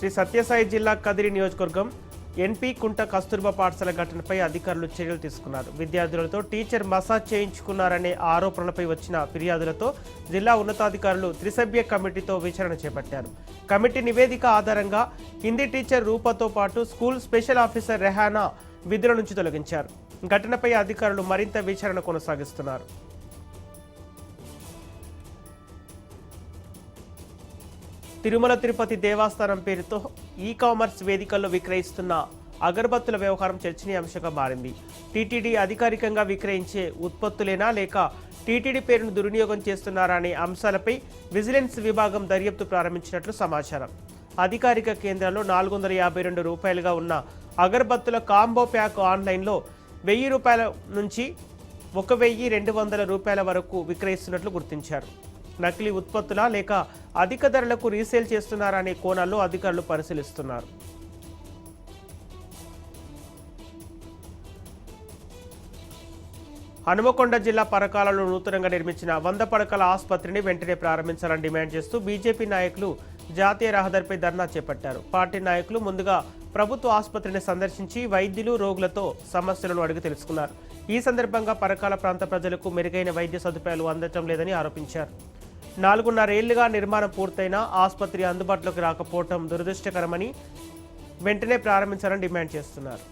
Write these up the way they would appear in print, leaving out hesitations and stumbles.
శ్రీ సత్యసాయి జిల్లా కదిరి నియోజకవర్గం ఎన్పి కుంట కస్తూర్బా పాఠశాల ఘటనపై అధికారులు చర్యలు తీసుకున్నారు. విద్యార్థులతో టీచర్ మసాజ్ చేయించుకున్నారనే ఆరోపణలపై వచ్చిన ఫిర్యాదులతో జిల్లా ఉన్నతాధికారులు త్రిసభ్య కమిటీతో విచారణ చేపట్టారు. కమిటీ నివేదిక ఆధారంగా హిందీ టీచర్ రూపతో పాటు స్కూల్ స్పెషల్ ఆఫీసర్ రెహానా విధుల నుంచి తొలగించారు. ఘటనపై అధికారులు మరింత విచారణ కొనసాగిస్తున్నారు. తిరుమల తిరుపతి దేవస్థానం పేరుతో ఈ-కామర్స్ వేదికల్లో విక్రయిస్తున్న అగరబత్తుల వ్యవహారం చర్చనీయాంశంగా మారింది. టీటీడీ అధికారికంగా విక్రయించే ఉత్పత్తులేనా లేక టీటీడీ పేరును దుర్వినియోగం చేస్తున్నారా అనే అంశాలపై విజిలెన్స్ విభాగం దర్యాప్తు ప్రారంభించినట్లు సమాచారం. అధికారిక కేంద్రాల్లో 452 రూపాయలుగా ఉన్న అగరబత్తుల కాంబో ప్యాక్ ఆన్లైన్లో 1000 రూపాయల నుంచి 1200 రూపాయల వరకు విక్రయిస్తున్నట్లు గుర్తించారు. నకిలీ ఉత్పత్తులా లేక అధిక ధరలకు రీసేల్ చేస్తున్నారా అనే కోణాల్లో అధికారులు పరిశీలిస్తున్నారు. హనుమకొండ జిల్లా పరకాలలో నూతనంగా నిర్మించిన 100 పడకల ఆసుపత్రిని వెంటనే ప్రారంభించాలని డిమాండ్ చేస్తూ బీజేపీ నాయకులు జాతీయ రహదారిపై ధర్నా చేపట్టారు. పార్టీ నాయకులు ముందుగా ప్రభుత్వ ఆసుపత్రిని సందర్శించి వైద్యులు రోగులతో సమస్యలను అడిగి తెలుసుకున్నారు. ఈ సందర్భంగా పరకాల ప్రాంత ప్రజలకు మెరుగైన వైద్య సదుపాయాలు అందటం లేదని ఆరోపించారు. 4.5 ఏళ్లుగా నిర్మాణం పూర్తయినా ఆసుపత్రి అందుబాటులోకి రాకపోవడం దురదృష్టకరమని వెంటనే ప్రారంభించాలని డిమాండ్ చేస్తున్నారు.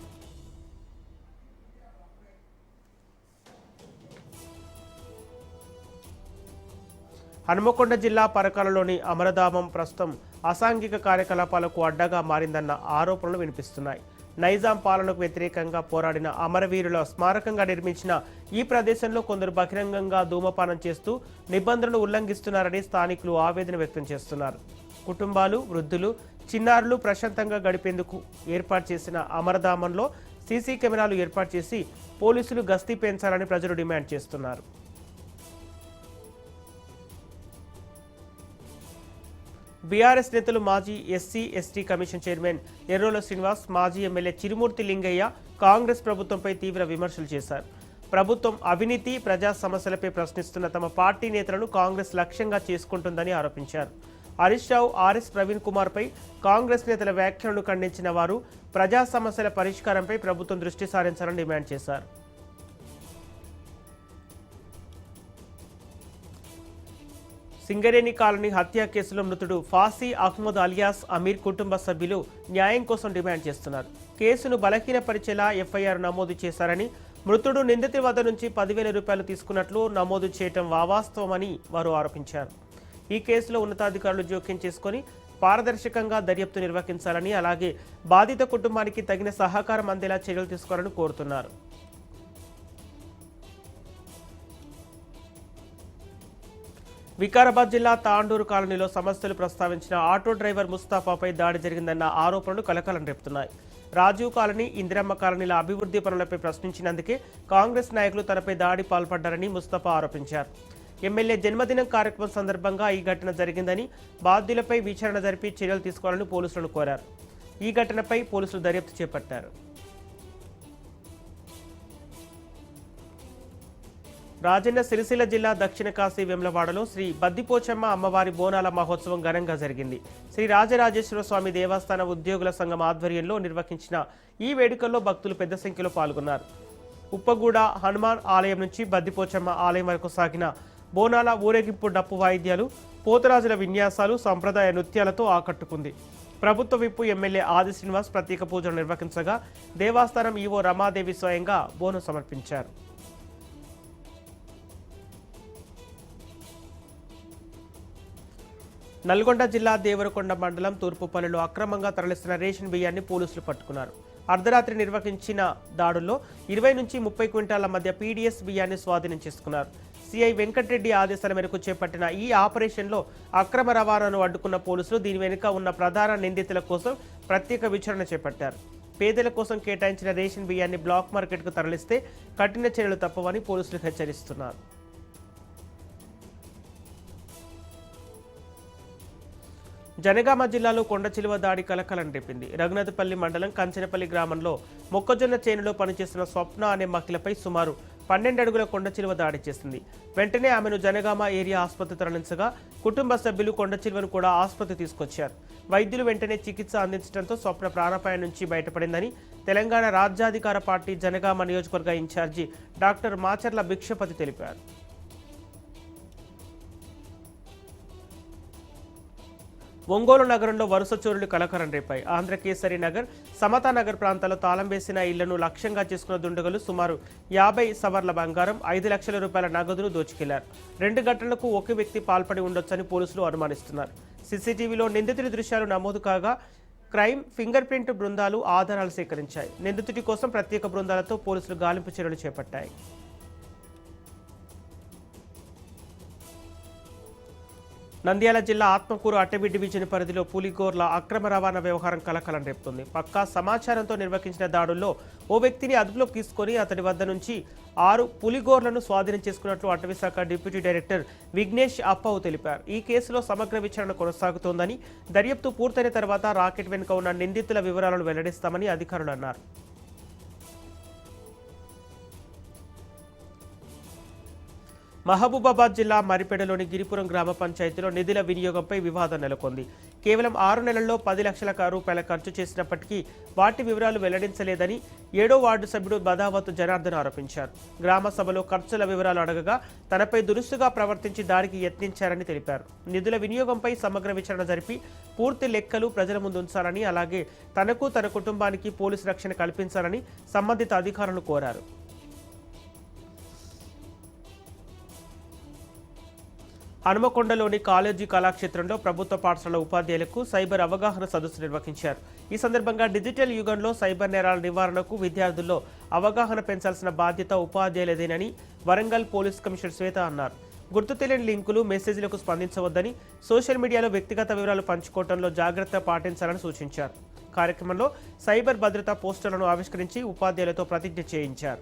హనుమకొండ జిల్లా పరకాలలోని అమరధామం ప్రస్తుతం అసాంఘిక కార్యకలాపాలకు అడ్డగా మారిందన్న ఆరోపణలు వినిపిస్తున్నాయి. నైజాం పాలనకు వ్యతిరేకంగా పోరాడిన అమరవీరుల స్మారకంగా నిర్మించిన ఈ ప్రదేశంలో కొందరు బహిరంగంగా ధూమపానం చేస్తూ నిబంధనలు ఉల్లంఘిస్తున్నారని స్థానికులు ఆవేదన వ్యక్తం చేస్తున్నారు. కుటుంబాలు, వృద్ధులు, చిన్నారులు ప్రశాంతంగా గడిపేందుకు ఏర్పాటు చేసిన అమరధామంలో సీసీ కెమెరాలు ఏర్పాటు చేసి పోలీసులు గస్తీ పెంచాలని ప్రజలు డిమాండ్ చేస్తున్నారు. బీఆర్ఎస్ నేతలు మాజీ ఎస్సీ/ఎస్టీ కమిషన్ చైర్మన్ ఎర్రోల శ్రీనివాస్, మాజీ ఎమ్మెల్యే చిరుమూర్తి లింగయ్య కాంగ్రెస్ ప్రభుత్వంపై తీవ్ర విమర్శలు చేశారు. ప్రభుత్వం అవినీతి, ప్రజా సమస్యలపై ప్రశ్నిస్తున్న తమ పార్టీ నేతలను కాంగ్రెస్ లక్ష్యంగా చేసుకుంటుందని ఆరోపించారు. హరీష్ రావు, ఆర్ఎస్ ప్రవీణ్ కుమార్పై కాంగ్రెస్ నేతల వ్యాఖ్యలను ఖండించిన వారు ప్రజా సమస్యల పరిష్కారంపై ప్రభుత్వం దృష్టి సారించాలని డిమాండ్ చేశారు. సింగరేణి కాలనీ హత్య కేసులో మృతుడు ఫాసీ అహ్మద్ అలియాస్ అమీర్ కుటుంబ సభ్యులు న్యాయం కోసం డిమాండ్ చేస్తున్నారు. కేసును బలహీనపరిచేలా ఎఫ్ఐఆర్ నమోదు చేశారని, మృతుడు నిందితుడి వద్ద నుంచి 10,000 రూపాయలు తీసుకున్నట్లు నమోదు చేయటం అవాస్తవమని వారు ఆరోపించారు. ఈ కేసులో ఉన్నతాధికారులు జోక్యం చేసుకుని పారదర్శకంగా దర్యాప్తు నిర్వహించాలని, అలాగే బాధిత కుటుంబానికి తగిన సహకారం అందేలా చర్యలు తీసుకోవాలని కోరుతున్నారు. వికారాబాద్ జిల్లా తాండూరు కాలనీలో సమస్యలు ప్రస్తావించిన ఆటో డ్రైవర్ ముస్తాఫాపై దాడి జరిగిందన్న ఆరోపణలు కలకలం రేపుతున్నాయి. రాజీవ్ కాలనీ, ఇందిరమ్మ కాలనీల అభివృద్ధి పనులపై ప్రశ్నించినందుకే కాంగ్రెస్ నాయకులు తనపై దాడి పాల్పడ్డారని ముస్తఫా ఆరోపించారు. ఎమ్మెల్యే జన్మదినం కార్యక్రమం సందర్భంగా ఈ ఘటన జరిగిందని, బాధ్యులపై విచారణ జరిపి చర్యలు తీసుకోవాలని పోలీసులను కోరారు. ఈ ఘటనపై పోలీసులు దర్యాప్తు చేపట్టారు. రాజన్న సిరిసిల్ల జిల్లా దక్షిణ కాశీ వెమ్లవాడలో శ్రీ బద్దిపోచమ్మ అమ్మవారి బోనాల మహోత్సవం ఘనంగా జరిగింది. శ్రీ రాజరాజేశ్వర స్వామి దేవస్థాన ఉద్యోగుల సంఘం ఆధ్వర్యంలో నిర్వహించిన ఈ వేడుకల్లో భక్తులు పెద్ద సంఖ్యలో పాల్గొన్నారు. ఉప్పగూడ హనుమాన్ ఆలయం నుంచి బద్దిపోచమ్మ ఆలయం వరకు సాగిన బోనాల ఊరేగింపు డప్పు వాయిద్యాలు, పోతరాజుల విన్యాసాలు, సంప్రదాయ నృత్యాలతో ఆకట్టుకుంది. ప్రభుత్వ విప్పు ఎమ్మెల్యే ఆది శ్రీనివాస్ ప్రత్యేక పూజలు నిర్వహించగా దేవస్థానం ఈవో రమాదేవి స్వయంగా బోనం సమర్పించారు. నల్గొండ జిల్లా దేవరకొండ మండలం తూర్పుపల్లిలో అక్రమంగా తరలిస్తున్న రేషన్ బియ్యాన్ని పోలీసులు పట్టుకున్నారు. అర్ధరాత్రి నిర్వహించిన దాడుల్లో 20 నుంచి 30 క్వింటాల మధ్య పీడీఎస్ బియ్యాన్ని స్వాధీనం చేసుకున్నారు. సిఐ వెంకటరెడ్డి ఆదేశాల మేరకు చేపట్టిన ఈ ఆపరేషన్లో అక్రమ రవాణాను అడ్డుకున్న పోలీసులు దీని వెనుక ఉన్న ప్రధాన నిందితుల కోసం ప్రత్యేక విచారణ చేపట్టారు. పేదల కోసం కేటాయించిన రేషన్ బియ్యాన్ని బ్లాక్ మార్కెట్కు తరలిస్తే కఠిన చర్యలు తప్పవని పోలీసులు హెచ్చరిస్తున్నారు. జనగామ జిల్లాలో కొండచిలువ దాడి కలకలం రేపింది. రఘునాథపల్లి మండలం కంచనపల్లి గ్రామంలో మొక్కజొన్న చేనులో పనిచేస్తున్న స్వప్న అనే మహిళపై సుమారు 12 అడుగుల కొండచిలువ దాడి చేసింది. వెంటనే ఆమెను జనగామ ఏరియా ఆసుపత్రి తరలించగా కుటుంబ సభ్యులు కొండచిల్వను కూడా ఆసుపత్రి తీసుకొచ్చారు. వైద్యులు వెంటనే చికిత్స అందించడంతో స్వప్న ప్రాణాపాయం నుంచి బయటపడిందని తెలంగాణ రాజ్యాధికార పార్టీ జనగామ నియోజకవర్గ ఇన్ఛార్జి డాక్టర్ మాచర్ల భిక్షపతి తెలిపారు. ఒంగోలు నగరంలో వరుస చోరులు కలకలం రేపాయి. ఆంధ్రకేసరి నగర్, సమతానగర్ ప్రాంతాల్లో తాళం వేసిన ఇళ్లను లక్ష్యంగా చేసుకున్న దుండగులు సుమారు 50 సవర్ల బంగారం, 5 లక్షల రూపాయల నగదును దోచుకెళ్లారు. 2 ఘటనలకు ఒకే వ్యక్తి పాల్పడి ఉండొచ్చని పోలీసులు అనుమానిస్తున్నారు. సీసీటీవీలో నిందితుడి దృశ్యాలు నమోదు కాగా క్రైమ్, ఫింగర్ ప్రింట్ బృందాలు ఆధారాలు సేకరించాయి. నిందితుడి కోసం ప్రత్యేక బృందాలతో పోలీసులు గాలింపు చర్యలు చేపట్టాయి. నంద్యాల జిల్లా ఆత్మకూరు అటవీ డివిజన్ పరిధిలో పులిగోర్ల అక్రమ రవాణా వ్యవహారం కలకలం రేపుతుంది. పక్కా సమాచారంతో నిర్వహించిన దాడుల్లో ఓ వ్యక్తిని అదుపులోకి తీసుకొని అతడి వద్ద నుంచి 6 పులిగోర్లను స్వాధీనం చేసుకున్నట్లు అటవీశాఖ డిప్యూటీ డైరెక్టర్ విఘ్నేష్ అప్పావు తెలిపారు. ఈ కేసులో సమగ్ర విచారణ కొనసాగుతోందని, దర్యాప్తు పూర్తయిన తర్వాత రాకెట్ వెనుక ఉన్న నిందితుల వివరాలను వెల్లడిస్తామని అధికారులు అన్నారు. మహబూబాబాద్ జిల్లా మరిపేడలోని గిరిపురం గ్రామ పంచాయతీలో నిధుల వినియోగంపై వివాదం నెలకొంది. కేవలం 6 నెలల్లో 10 లక్షల రూపాయల ఖర్చు చేసినప్పటికీ వాటి వివరాలు వెల్లడించలేదని 7వ వార్డు సభ్యుడు బదావత్ జనార్దన్ ఆరోపించారు. గ్రామ సభలో ఖర్చుల వివరాలు అడగగా తనపై దురుసుగా ప్రవర్తించి దాడికి యత్నించారని తెలిపారు. నిధుల వినియోగంపై సమగ్ర విచారణ జరిపి పూర్తి లెక్కలు ప్రజల ముందు ఉంచాలని, అలాగే తనకు తన కుటుంబానికి పోలీసు రక్షణ కల్పించాలని సంబంధిత అధికారులను కోరారు. హనుమకొండలోని కాలేజీ కళాక్షేత్రంలో ప్రభుత్వ పాఠశాల ఉపాధ్యాయులకు సైబర్ అవగాహన సదస్సు నిర్వహించారు. ఈ సందర్భంగా డిజిటల్ యుగంలో సైబర్ నేరాల నివారణకు విద్యార్థుల్లో అవగాహన పెంచాల్సిన బాధ్యత ఉపాధ్యాయులదేనని వరంగల్ పోలీస్ కమిషనర్ శ్వేత అన్నారు. గుర్తు తెలియని లింకులు, మెసేజ్లకు స్పందించవద్దని, సోషల్ మీడియాలో వ్యక్తిగత వివరాలు పంచుకోవడంలో జాగ్రత్త పాటించాలని సూచించారు. కార్యక్రమంలో సైబర్ భద్రతా పోస్టర్లను ఆవిష్కరించి ఉపాధ్యాయులతో ప్రతిజ్ఞ చేయించారు.